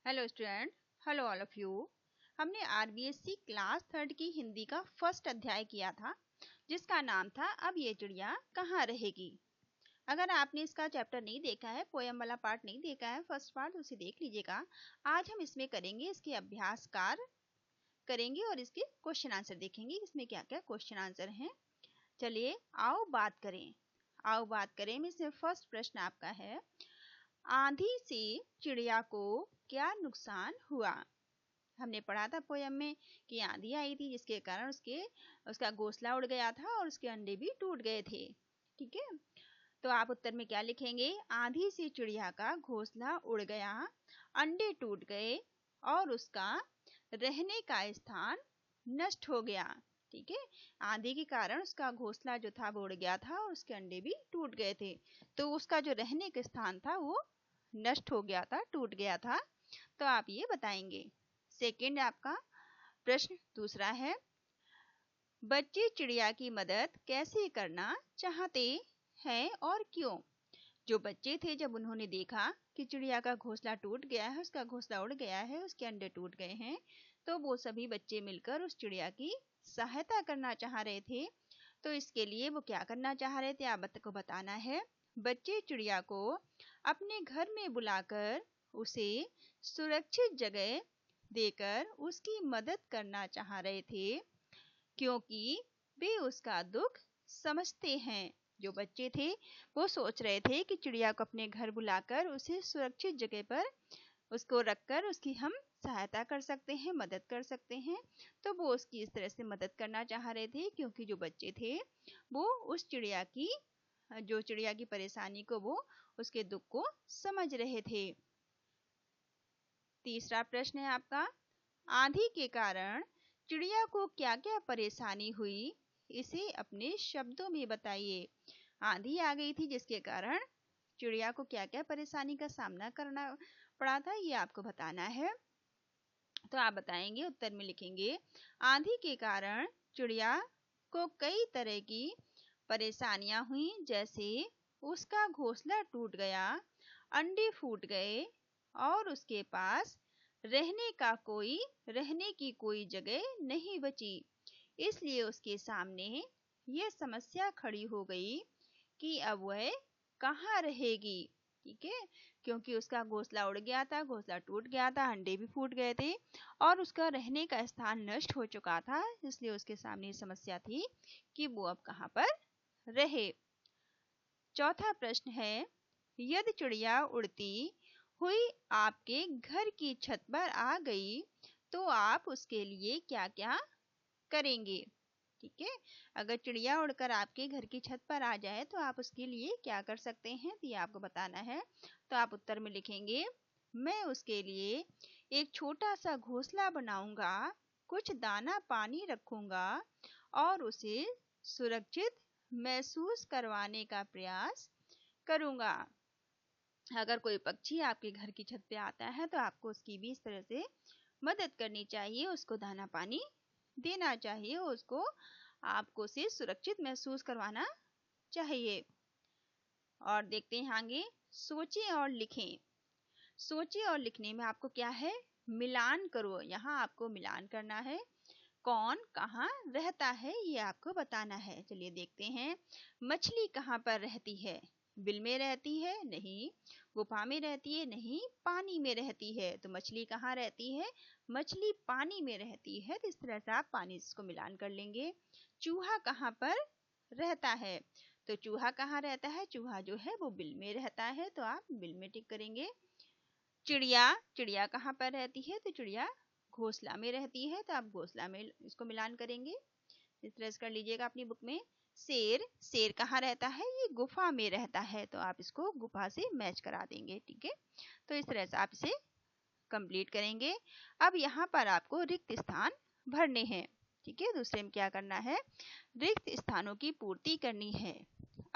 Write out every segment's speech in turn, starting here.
Hello student, hello all of you. हमने RBSC class 3 की हिंदी का फर्स्ट अध्याय किया था जिसका नाम था अब ये चिड़िया कहाँ रहेगी। अगर आपने इसका चैप्टर नहीं देखा है, पोयम वाला पार्ट नहीं देखा है, फर्स्ट पार्ट, उसे देख लीजिएगा। आज हम इसमें करेंगे, इसके अभ्यास कार्य करेंगे और इसके क्वेश्चन आंसर देखेंगे इसमें क्या क्या क्वेश्चन आंसर हैं। चलिए आओ बात करें में इसमें फर्स्ट प्रश्न आपका है, आंधी से चिड़िया को क्या नुकसान हुआ। हमने पढ़ा था पोयम में कि आंधी आई थी जिसके कारण उसका घोंसला उड़ गया था और उसके अंडे भी टूट गए थे। ठीक है, तो आप उत्तर में क्या लिखेंगे, आंधी से चिड़िया का घोंसला उड़ गया, अंडे टूट गए और उसका रहने का स्थान नष्ट हो गया। ठीक है, आंधी के कारण उसका घोंसला जो था वो उड़ गया था और उसके अंडे भी टूट गए थे, तो उसका जो रहने का स्थान था वो नष्ट हो गया था, टूट गया था। तो आप ये बताएंगे। सेकंड आपका प्रश्न दूसरा है, बच्चे चिड़िया की मदद कैसे करना चाहते हैं और क्यों। जो बच्चे थे जब उन्होंने देखा कि चिड़िया का घोंसला टूट गया है, उसका घोंसला उड़ गया है, उसके अंडे टूट गए हैं, तो वो सभी बच्चे मिलकर उस चिड़िया की सहायता करना चाह रहे थे। तो इसके लिए वो क्या करना चाह रहे थे आपको बताना है। बच्चे चिड़िया को अपने घर में बुलाकर उसे सुरक्षित जगह देकर उसकी मदद करना चाह रहे थे, क्योंकि वे उसका दुख समझते हैं। जो बच्चे थे वो सोच रहे थे कि चिड़िया को अपने घर बुलाकर उसे सुरक्षित जगह पर उसको रखकर उसकी हम सहायता कर सकते हैं, मदद कर सकते हैं। तो वो उसकी इस तरह से मदद करना चाह रहे थे क्योंकि जो बच्चे थे वो उस चिड़िया की परेशानी को, वो उसके दुख को समझ रहे थे। तीसरा प्रश्न है आपका, आंधी के कारण चिड़िया को क्या क्या परेशानी हुई, इसे अपने शब्दों में बताइए। आंधी आ गई थी जिसके कारण चिड़िया को क्या क्या परेशानी का सामना करना पड़ा था, ये आपको बताना है। तो आप बताएंगे, उत्तर में लिखेंगे, आंधी के कारण चिड़िया को कई तरह की परेशानियां हुई, जैसे उसका घोंसला टूट गया, अंडे फूट गए और उसके पास रहने की कोई जगह नहीं बची। इसलिए उसके सामने ये समस्या खड़ी हो गई कि अब वह कहाँ रहेगी। ठीक है, क्योंकि उसका घोंसला उड़ गया था, घोंसला टूट गया था, अंडे भी फूट गए थे और उसका रहने का स्थान नष्ट हो चुका था। इसलिए उसके सामने ये समस्या थी कि वो अब कहाँ पर रहे। चौथा प्रश्न है, यदि चिड़िया उड़ती हुई आपके घर की छत पर आ गई तो आप उसके लिए क्या क्या करेंगे। ठीक है, अगर चिड़िया उड़कर आपके घर की छत पर आ जाए तो आप उसके लिए क्या कर सकते हैं, तो ये आपको बताना है। तो आप उत्तर में लिखेंगे, मैं उसके लिए एक छोटा सा घोंसला बनाऊंगा, कुछ दाना पानी रखूंगा और उसे सुरक्षित महसूस करवाने का प्रयास करूंगा। अगर कोई पक्षी आपके घर की छत पे आता है तो आपको उसकी भी इस तरह से मदद करनी चाहिए, उसको दाना पानी देना चाहिए, उसको आपको उसे सुरक्षित महसूस करवाना चाहिए। और देखते हैं आगे, सोचें और लिखें। सोचें और लिखने में आपको क्या है, मिलान करो। यहाँ आपको मिलान करना है, कौन कहाँ रहता है ये आपको बताना है। चलिए देखते हैं, मछली कहाँ पर रहती है, बिल में रहती है नहीं, गुफा में रहती है नहीं, पानी में रहती है। तो मछली कहाँ रहती है, मछली पानी में रहती है। तो इस तरह से आप पानी इसको मिलान कर लेंगे। चूहा कहाँ पर रहता है, तो चूहा कहाँ रहता है, चूहा जो है वो बिल में रहता है, तो आप बिल में टिक करेंगे। चिड़िया कहाँ पर रहती है, तो चिड़िया घोंसला में रहती है, तो आप घोंसला में इसको मिलान करेंगे। इस तरह से कर लीजिएगा अपनी बुक में। शेर कहाँ रहता है, ये गुफा में रहता है, तो आप इसको गुफा से मैच करा देंगे। ठीक है, तो इस तरह से आप इसे कंप्लीट करेंगे। अब यहाँ पर आपको रिक्त स्थान भरने हैं। ठीक है, दूसरे में क्या करना है, रिक्त स्थानों की पूर्ति करनी है।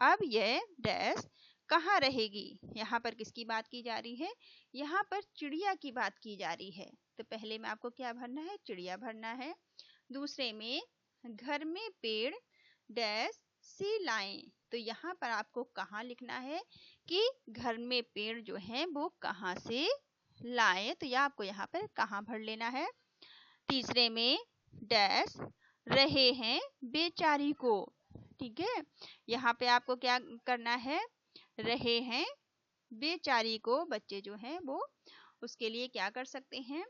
अब यह डैश कहाँ रहेगी, यहाँ पर किसकी बात की जा रही है, यहाँ पर चिड़िया की बात की जा रही है। तो पहले में आपको क्या भरना है, चिड़िया भरना है। दूसरे में घर में पेड़ डैश से लाएं, तो यहाँ पर आपको कहाँ लिखना है कि घर में पेड़ जो है वो कहाँ से लाएं, तो यह आपको यहाँ पर कहाँ भर लेना है। तीसरे में डैश रहे हैं बेचारी को, ठीक है। यहाँ पे आपको क्या करना है, रहे हैं बेचारी को, बच्चे जो हैं वो उसके लिए क्या कर सकते हैं।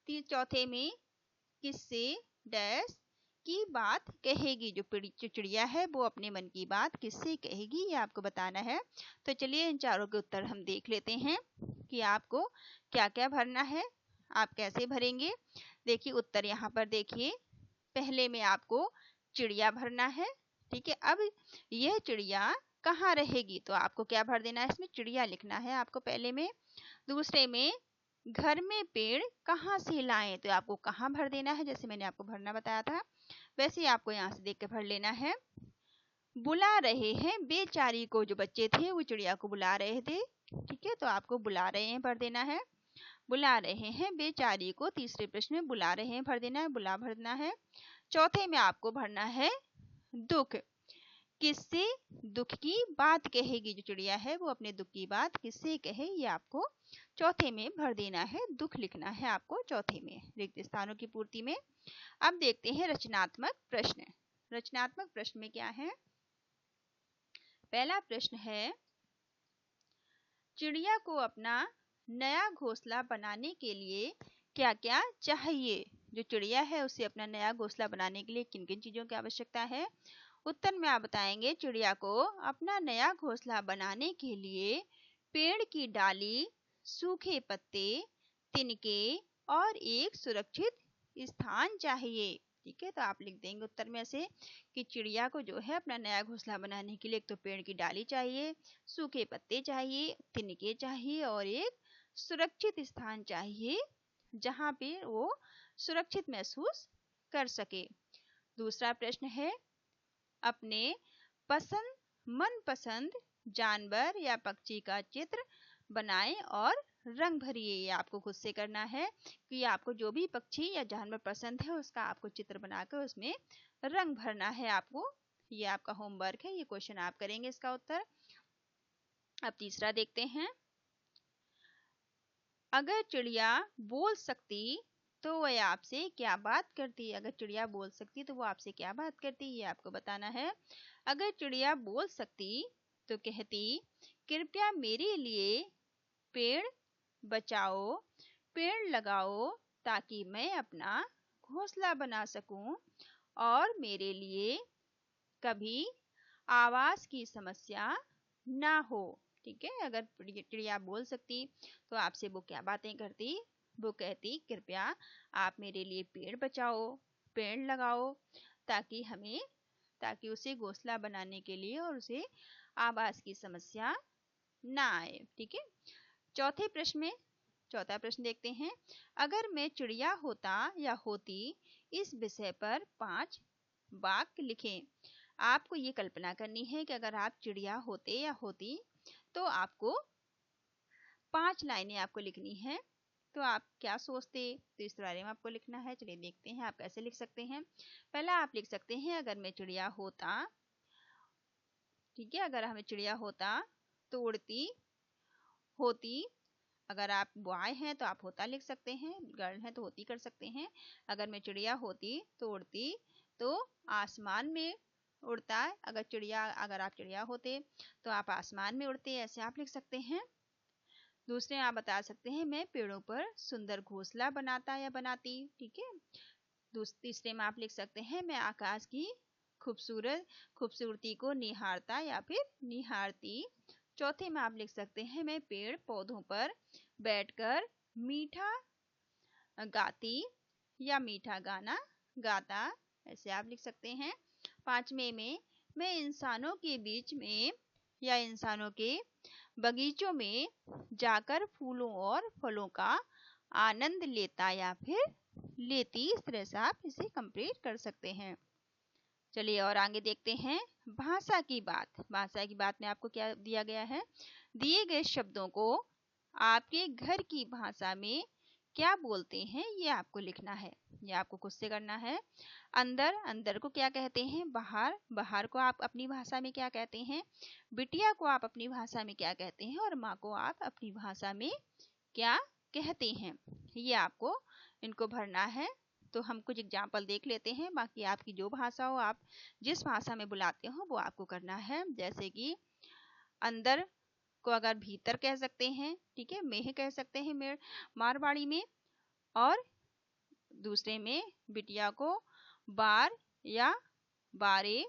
चौथे में किससे डैश की बात कहेगी, जो चिड़िया है वो अपने मन की बात किससे कहेगी, ये आपको बताना है। तो चलिए इन चारों के उत्तर हम देख लेते हैं कि आपको क्या क्या भरना है, आप कैसे भरेंगे। देखिए उत्तर यहाँ पर देखिए, पहले में आपको चिड़िया भरना है, ठीक है। अब यह चिड़िया कहाँ रहेगी, तो आपको क्या भर देना है, इसमें चिड़िया लिखना है आपको पहले में। दूसरे में घर में पेड़ कहाँ से लाएं, तो आपको कहाँ भर देना है, जैसे मैंने आपको भरना बताया था वैसे ही आपको यहाँ से देख के भर लेना है। बुला रहे हैं बेचारी को, जो बच्चे थे वो चिड़िया को बुला रहे थे, ठीक है, तो आपको बुला रहे हैं भर देना है। बुला रहे हैं बेचारी को, तीसरे प्रश्न में बुला रहे हैं भर देना है, बुला भरना है। चौथे में आपको भरना है दुख, किससे दुख की बात कहेगी, जो चिड़िया है वो अपने दुख की बात किससे कहे, ये आपको चौथे में भर देना है, दुख लिखना है आपको चौथे में रिक्त स्थानों की पूर्ति में। अब देखते हैं रचनात्मक प्रश्न। रचनात्मक प्रश्न में क्या है, पहला प्रश्न है, चिड़िया को अपना नया घोंसला बनाने के लिए क्या क्या चाहिए, जो चिड़िया है उसे अपना नया घोंसला बनाने के लिए किन किन चीजों की आवश्यकता है। उत्तर में आप बताएंगे, चिड़िया को अपना नया घोंसला बनाने के लिए पेड़ की डाली, सूखे पत्ते, तिनके और एक सुरक्षित स्थान चाहिए, ठीक है। तो आप लिख देंगे उत्तर में ऐसे कि चिड़िया को जो है अपना नया घोंसला बनाने के लिए एक तो पेड़ की डाली चाहिए, सूखे पत्ते चाहिए, तिनके चाहिए और एक सुरक्षित स्थान चाहिए जहाँ पे वो सुरक्षित महसूस कर सके। दूसरा प्रश्न है, अपने मनपसंद जानवर या पक्षी का चित्र बनाएं और रंग भरिए, ये आपको खुद से करना है कि आपको जो भी पक्षी या जानवर पसंद है उसका आपको चित्र बनाकर उसमें रंग भरना है आपको, ये आपका होमवर्क है, ये क्वेश्चन आप करेंगे इसका उत्तर। अब तीसरा देखते हैं, अगर चिड़िया बोल सकती तो वह आपसे क्या बात करती, अगर चिड़िया बोल सकती तो वो आपसे क्या बात करती, ये आपको बताना है। अगर चिड़िया बोल सकती तो कहती, कृपया मेरे लिए पेड़ बचाओ, पेड़ लगाओ ताकि मैं अपना घोंसला बना सकूं और मेरे लिए कभी आवास की समस्या ना हो, ठीक है। अगर चिड़िया बोल सकती तो आपसे वो क्या बातें करती, वो कहती, कृपया आप मेरे लिए पेड़ बचाओ, पेड़ लगाओ ताकि उसे घोंसला बनाने के लिए और उसे आवास की समस्या ना आए, ठीक है। चौथा प्रश्न देखते हैं, अगर मैं चिड़िया होता या होती इस विषय पर 5 वाक्य लिखें। आपको ये कल्पना करनी है कि अगर आप चिड़िया होते या होती तो आपको 5 लाइनें आपको लिखनी है, तो आप क्या सोचते, तो इस बारे में आपको लिखना है। चलिए देखते हैं आप कैसे लिख सकते हैं। पहला आप लिख सकते हैं, अगर मैं चिड़िया होता, ठीक है, अगर हमें चिड़िया होता तो उड़ती, होती, अगर आप बॉय हैं तो आप होता लिख सकते हैं, गर्ल हैं तो होती कर सकते हैं। अगर मैं चिड़िया होती तो उड़ती, तो आसमान में उड़ता, अगर आप चिड़िया होते तो आप आसमान में उड़ते, ऐसे आप लिख सकते हैं। दूसरे आप बता सकते हैं, मैं पेड़ों पर सुंदर घोंसला बनाता या बनाती, ठीक है। तीसरे में आप लिख सकते हैं, मैं आकाश की खूबसूरती को निहारता या फिर निहारती। चौथे में आप लिख सकते हैं, मैं पेड़ पौधों पर बैठकर मीठा गाती या मीठा गाना गाता, ऐसे आप लिख सकते हैं। पांचवे में मैं इंसानों के बीच में या इंसानों के बगीचों में जाकर फूलों और फलों का आनंद लेता या फिर लेती, इस तरह से आप इसे कंप्लीट कर सकते हैं। चलिए और आगे देखते हैं, भाषा की बात में आपको क्या दिया गया है, दिए गए शब्दों को आपके घर की भाषा में क्या बोलते हैं ये आपको लिखना है, ये आपको खुद से करना है। अंदर को क्या कहते हैं, बाहर को आप अपनी भाषा में क्या कहते हैं, बिटिया को आप अपनी भाषा में क्या कहते हैं और माँ को आप अपनी भाषा में क्या कहते हैं। ये आपको इनको भरना है। तो हम कुछ एग्जाम्पल देख लेते हैं, बाकी आपकी जो भाषा हो, आप जिस भाषा में बुलाते हो वो आपको करना है। जैसे कि अंदर को अगर भीतर कह सकते हैं, ठीक है, मेह कह सकते हैं मारवाड़ी में, और दूसरे में बिटिया को बार या बारे,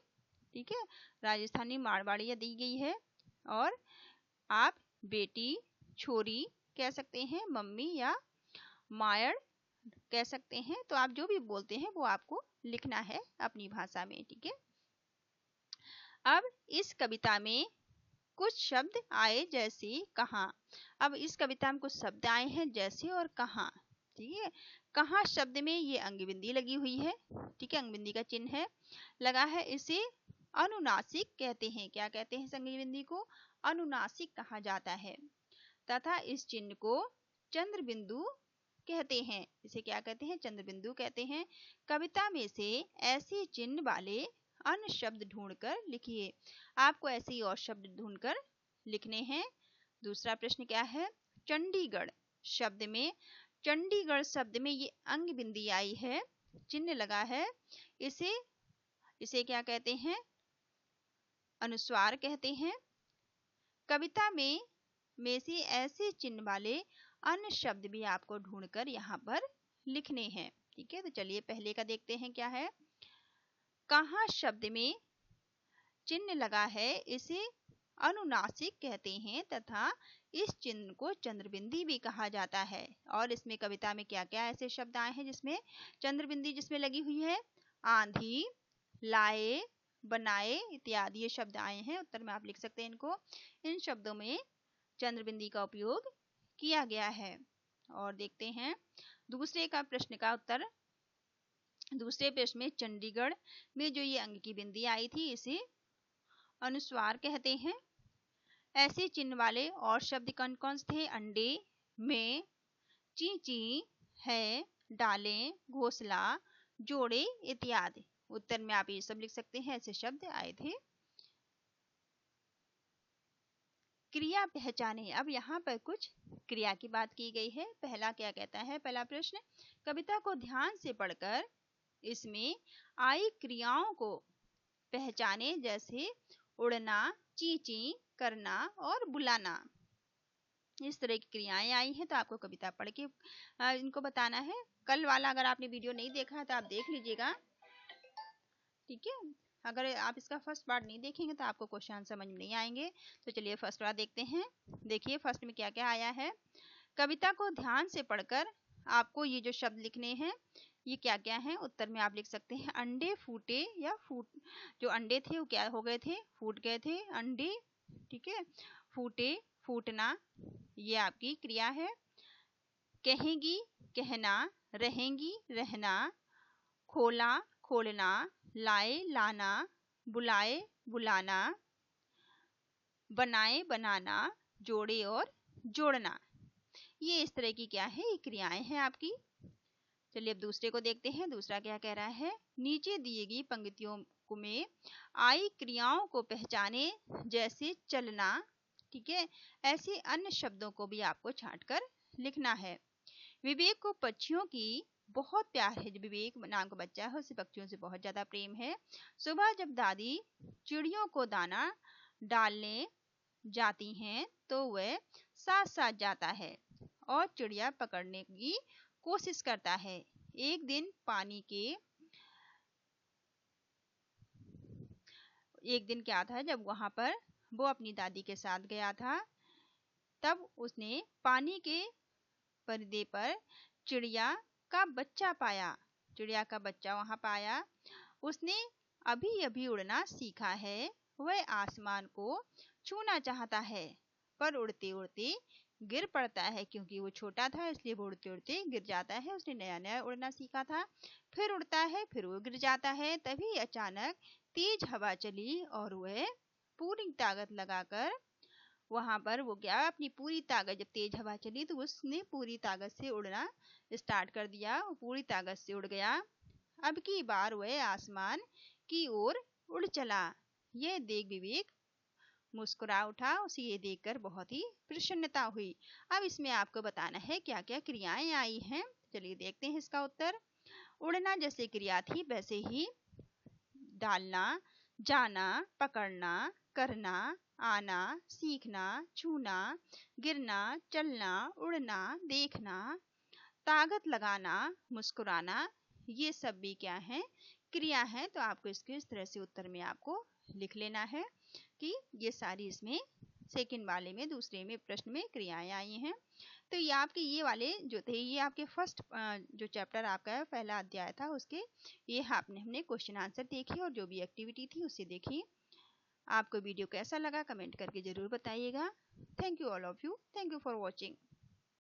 ठीक है, राजस्थानी मारवाड़ी दी गई है। और आप बेटी छोरी कह सकते हैं, मम्मी या मायर कह सकते हैं। तो आप जो भी बोलते हैं वो आपको लिखना है अपनी भाषा में, ठीक है। अब इस कविता में कुछ शब्द आए जैसे कहाँ। अब इस कविता में कुछ शब्द आए हैं जैसे और कहाँ, ठीक है। कहाँ शब्द में ये अंगबिंदी लगी हुई है, ठीक है, अंगबिंदी का चिन्ह है लगा है। इसे अनुनासिक कहते हैं। क्या कहते हैं? अंगबिंदी को अनुनासिक कहा जाता है। तथा इस चिन्ह को चंद्र बिंदु कहते हैं। इसे क्या कहते हैं? चंद्र बिंदु कहते हैं। कविता में से ऐसे चिन्ह वाले अन्य शब्द ढूंढकर लिखिए। आपको ऐसे ही और शब्द ढूंढकर लिखने हैं। दूसरा प्रश्न क्या है? चंडीगढ़ शब्द में, चंडीगढ़ शब्द में ये अंग बिंदी आई है, चिन्ह लगा है, इसे क्या कहते हैं? अनुस्वार कहते हैं। कविता में से ऐसे चिन्ह वाले अन्य शब्द भी आपको ढूंढकर यहाँ पर लिखने हैं, ठीक है। तो चलिए पहले का देखते हैं क्या है। कहाँ शब्द में चिन्ह लगा है, इसे अनुनासिक कहते हैं तथा इस चिन्ह को चंद्रबिंदी भी कहा जाता है। और इसमें कविता में क्या क्या ऐसे शब्द आए हैं जिसमें चंद्रबिंदी जिसमें लगी हुई है? आंधी, लाए, बनाए इत्यादि ये शब्द आए हैं। उत्तर में आप लिख सकते हैं इनको। इन शब्दों में चंद्रबिंदी का उपयोग किया गया है। और देखते हैं दूसरे का प्रश्न का उत्तर। दूसरे प्रश्न में चंडीगढ़ में जो ये अंग की बिंदी आई थी इसे अनुस्वार कहते हैं। ऐसे चिन्ह वाले और शब्द कौन कौन से थे? अंडे, में, ची, है, डालें, घोंसला, जोड़े इत्यादि। उत्तर में आप ये सब लिख सकते हैं, ऐसे शब्द आए थे। क्रिया पहचाने। अब यहाँ पर कुछ क्रिया की बात की गई है। पहला क्या कहता है? पहला प्रश्न, कविता को ध्यान से पढ़कर इसमें आई क्रियाओं को पहचाने। जैसे उड़ना, ची करना और बुलाना। इस तरह की क्रियाएं आई हैं, तो आपको कविता पढ़ के इनको बताना है। कल वाला अगर आपने वीडियो नहीं देखा है तो आप देख लीजिएगा, ठीक है। अगर आप इसका फर्स्ट पार्ट नहीं देखेंगे तो आपको क्वेश्चन समझ में नहीं आएंगे। तो चलिए फर्स्ट पार्ट देखते हैं। देखिए फर्स्ट में क्या क्या आया है। कविता को ध्यान से पढ़कर आपको ये जो शब्द लिखने हैं, ये क्या क्या हैं? उत्तर में आप लिख सकते हैं अंडे फूटे या जो अंडे थे वो क्या हो गए थे? फूट गए थे अंडे, ठीक है। फूटे, फूटना, ये आपकी क्रिया है। कहेंगी, कहना, रहेंगी, रहना, खोला, खोलना, लाए, लाना, बुलाए, बुलाना, बनाए, बनाना, जोड़े और जोड़ना। ये इस तरह की क्या है? ये क्रियाएं हैं आपकी। चलिए अब दूसरे को देखते हैं। दूसरा क्या कह रहा है? नीचे दिए गई पंक्तियों में आई क्रियाओं को पहचाने। जैसे चलना, ठीक है। ऐसे अन्य शब्दों को भी आपको छांटकर लिखना है। विवेक को पक्षियों की बहुत प्यार है। जो विवेक नाम का बच्चा है उसे पक्षियों से बहुत ज्यादा प्रेम है। सुबह जब दादी चिड़ियों को दाना डालने जाती हैं तो वह साथ साथ जाता है और चिड़िया पकड़ने की कोशिश करता है। एक दिन क्या था, जब वहां पर वो अपनी दादी के साथ गया था, तब उसने पानी के पर्दे पर चिड़िया का बच्चा पाया। चिड़िया का बच्चा वहां पाया। उसने अभी अभी उड़ना सीखा है। वह आसमान को छूना चाहता है पर उड़ते उड़ते गिर पड़ता है। क्योंकि वो छोटा था इसलिए वो उड़ते उड़ते गिर जाता है। उसने नया नया उड़ना सीखा था। फिर उड़ता है, फिर वो गिर जाता है। तभी अचानक तेज हवा चली और वह पूरी ताकत लगाकर वहां पर वो क्या, अपनी पूरी ताकत, जब तेज हवा चली तो उसने पूरी ताकत से उड़ना स्टार्ट कर दिया। वो पूरी ताकत से उड़ गया। अब की बार वह आसमान की ओर उड़ चला। यह देख विवेक मुस्कुरा उठा, उसे ये देखकर बहुत ही प्रसन्नता हुई। अब इसमें आपको बताना है क्या क्या क्रियाएं आई हैं। चलिए देखते हैं इसका उत्तर। उड़ना जैसे क्रिया थी वैसे ही डालना, जाना, पकड़ना, करना, आना, सीखना, छूना, गिरना, चलना, उड़ना, देखना, ताकत लगाना, मुस्कुराना, ये सब भी क्या है, क्रिया है। तो आपको इसके इस तरह से उत्तर में आपको लिख लेना है कि ये सारी इसमें सेकंड वाले में, दूसरे में प्रश्न में क्रियाएं आई हैं। तो ये आपके ये वाले जो थे, ये आपके फर्स्ट जो चैप्टर आपका पहला अध्याय था उसके ये आपने हमने क्वेश्चन आंसर देखे और जो भी एक्टिविटी थी उसे देखी। आपको वीडियो कैसा लगा कमेंट करके जरूर बताइएगा। Thank you all of you, thank you for watching.